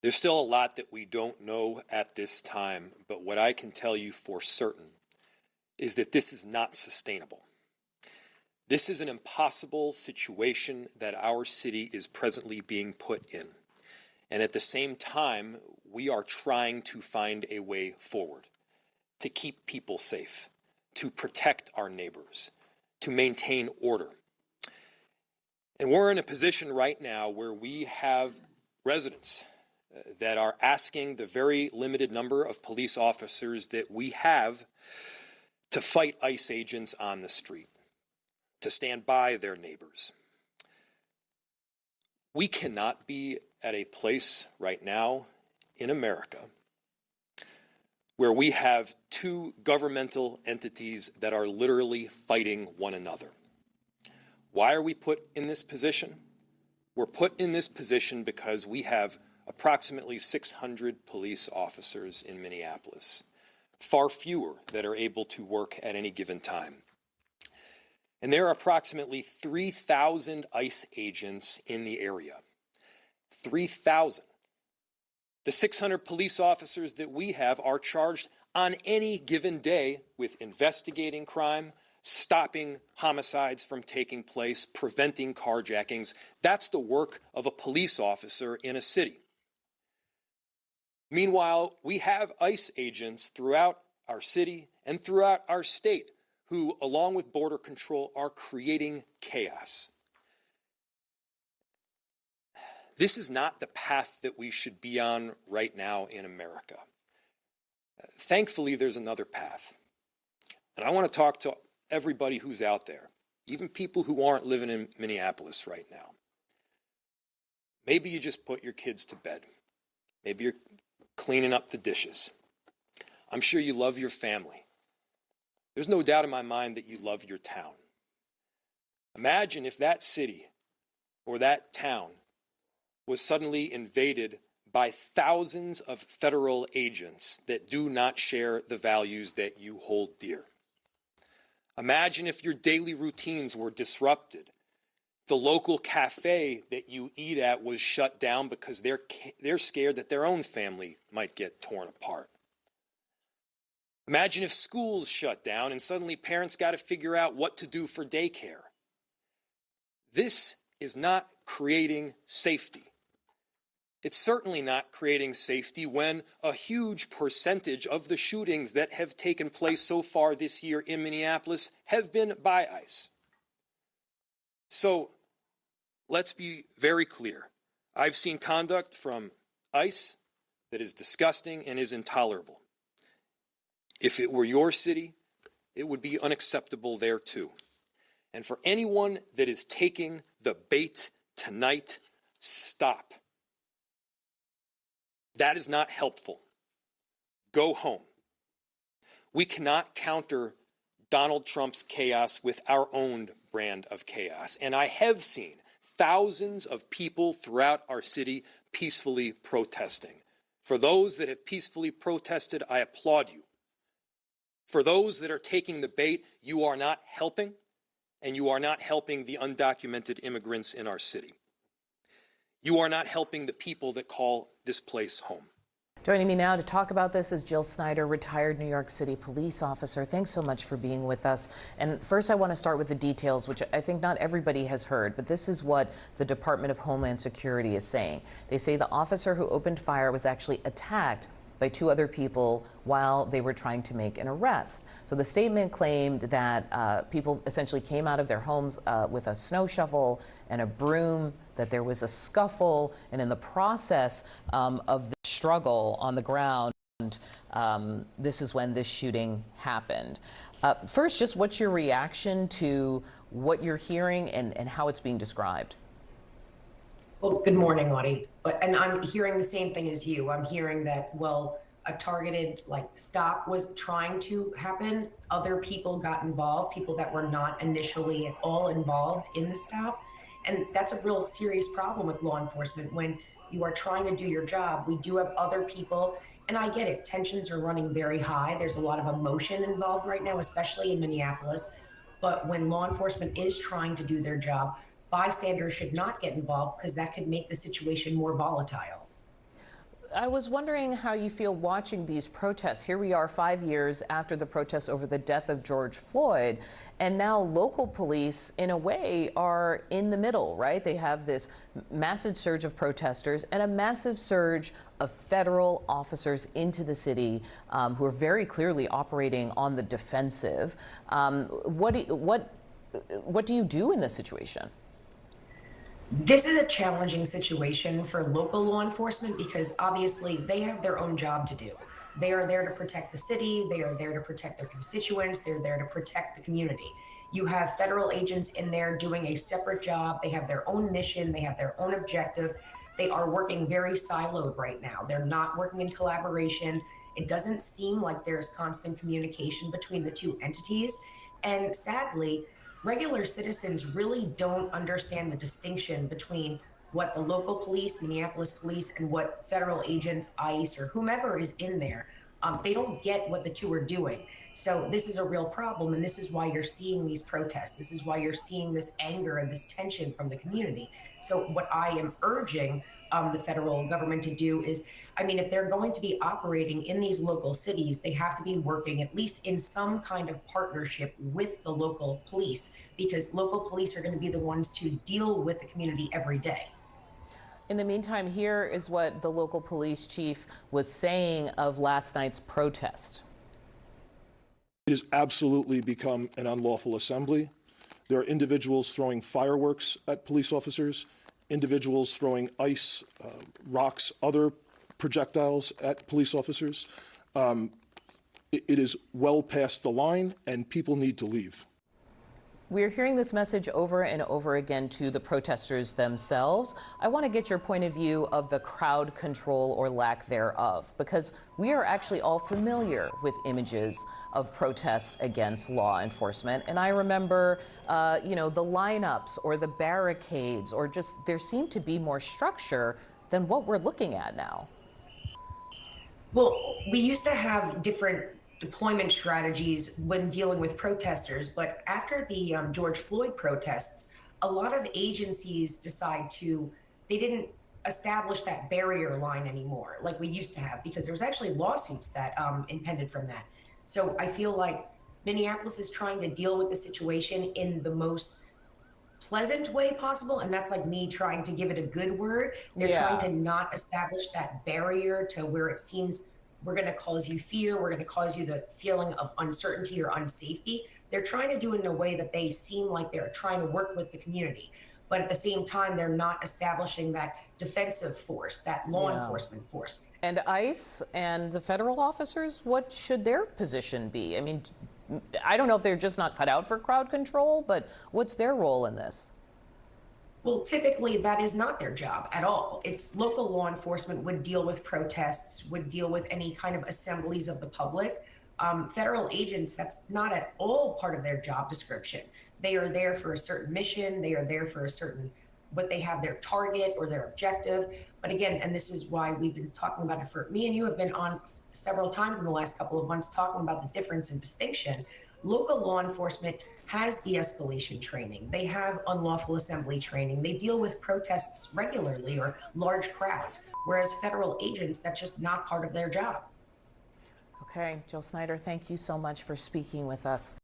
There's still a lot that we don't know at this time, but what I can tell you for certain is that this is not sustainable. This is an impossible situation that our city is presently being put in. And at the same time, we are trying to find a way forward to keep people safe, to protect our neighbors, to maintain order. And we're in a position right now where we have residents that are asking the very limited number of police officers that we have to fight ICE agents on the street, to stand by their neighbors. We cannot be at a place right now in America where we have two governmental entities that are literally fighting one another. Why are we put in this position? We're put in this position because we have approximately 600 police officers in Minneapolis, far fewer that are able to work at any given time. And there are approximately 3,000 ICE agents in the area. 3,000. The 600 police officers that we have are charged on any given day with investigating crime, stopping homicides from taking place, preventing carjackings. That's the work of a police officer in a city. Meanwhile, we have ICE agents throughout our city and throughout our state who, along with Border Control, are creating chaos. This is not the path that we should be on right now in America. Thankfully, there's another path. And I want to talk to everybody who's out there, even people who aren't living in Minneapolis right now. Maybe you just put your kids to bed. Maybe you're cleaning up the dishes. I'm sure you love your family. There's no doubt in my mind that you love your town. Imagine if that city or that town was suddenly invaded by thousands of federal agents that do not share the values that you hold dear. Imagine if your daily routines were disrupted. The local cafe that you eat at was shut down because they're scared that their own family might get torn apart. Imagine if schools shut down and suddenly parents got to figure out what to do for daycare. This is not creating safety. It's certainly not creating safety when a huge percentage of the shootings that have taken place so far this year in Minneapolis have been by ICE. So let's be very clear. I've seen conduct from ICE that is disgusting and is intolerable. If it were your city, it would be unacceptable there too. And for anyone that is taking the bait tonight, stop. That is not helpful. Go home. We cannot counter Donald Trump's chaos with our own brand of chaos. And I have seen thousands of people throughout our city peacefully protesting. For those that have peacefully protested, I applaud you. For those that are taking the bait, you are not helping, and you are not helping the undocumented immigrants in our city. You are not helping the people that call this place home. Joining me now to talk about this is Jill Snyder, retired New York City police officer. Thanks so much for being with us. And first, I want to start with the details, which I think not everybody has heard, but this is what the Department of Homeland Security is saying. They say the officer who opened fire was actually attacked by two other people while they were trying to make an arrest. So the statement claimed that people essentially came out of their homes with a snow shovel and a broom, that there was a scuffle, and in the process of the struggle on the ground, this is when this shooting happened. First, just what's your reaction to what you're hearing and how it's being described? Well, good morning, Audie. And I'm hearing the same thing as you. I'm hearing that, well, a targeted stop was trying to happen. Other people got involved, people that were not initially at all involved in the stop. And that's a real serious problem with law enforcement. When you are trying to do your job, we do have other people, and I get it. Tensions are running very high. There's a lot of emotion involved right now, especially in Minneapolis. But when law enforcement is trying to do their job, bystanders should not get involved because that could make the situation more volatile. I was wondering how you feel watching these protests. Here we are 5 years after the protests over the death of George Floyd, and now local police, in a way, are in the middle, right? They have this massive surge of protesters and a massive surge of federal officers into the city who are very clearly operating on the defensive. What do you do in this situation? This is a challenging situation for local law enforcement because obviously they have their own job to do. They are there to protect the city, they are there to protect their constituents, they're there to protect the community. You have federal agents in there doing a separate job. They have their own mission, they have their own objective. They are working very siloed right now. They're not working in collaboration. It doesn't seem like there's constant communication between the two entities. And sadly, regular citizens really don't understand the distinction between what the local police, Minneapolis police, and what federal agents, ICE, or whomever is in there. They don't get what the two are doing. So this is a real problem, and this is why you're seeing these protests. This is why you're seeing this anger and this tension from the community. So what I am urging the federal government to do is, I mean, if they're going to be operating in these local cities, they have to be working at least in some kind of partnership with the local police, because local police are going to be the ones to deal with the community every day. In the meantime, here is what the local police chief was saying of last night's protest. It has absolutely become an unlawful assembly. There are individuals throwing fireworks at police officers, individuals throwing ice, rocks, other projectiles at police officers. It is well past the line, and people need to leave. We're hearing this message over and over again to the protesters themselves. I want to get your point of view of the crowd control or lack thereof, because we are actually all familiar with images of protests against law enforcement. And I remember, the lineups or the barricades, or just there seemed to be more structure than what we're looking at now. Well, we used to have different deployment strategies when dealing with protesters, but after the George Floyd protests, a lot of agencies they didn't establish that barrier line anymore like we used to have, because there was actually lawsuits that impended from that. So I feel like Minneapolis is trying to deal with the situation in the most pleasant way possible, and that's like me trying to give it a good word. They're trying to not establish that barrier to where it seems we're going to cause you fear, we're going to cause you the feeling of uncertainty or unsafety. They're trying to do it in a way that they seem like they're trying to work with the community, but at the same time, they're not establishing that defensive force, that law enforcement force. And ICE and the federal officers, what should their position be? I mean, I don't know if they're just not cut out for crowd control, but what's their role in this? Well, typically that is not their job at all. It's local law enforcement would deal with protests, would deal with any kind of assemblies of the public. Federal agents, that's not at all part of their job description. They are there for a certain mission. They are there for but they have their target or their objective. But again, and this is why we've been talking about it me and you have been on several times in the last couple of months talking about the difference and distinction. Local law enforcement has de-escalation training. They have unlawful assembly training. They deal with protests regularly or large crowds, whereas federal agents, that's just not part of their job. Okay, Jill Snyder, thank you so much for speaking with us.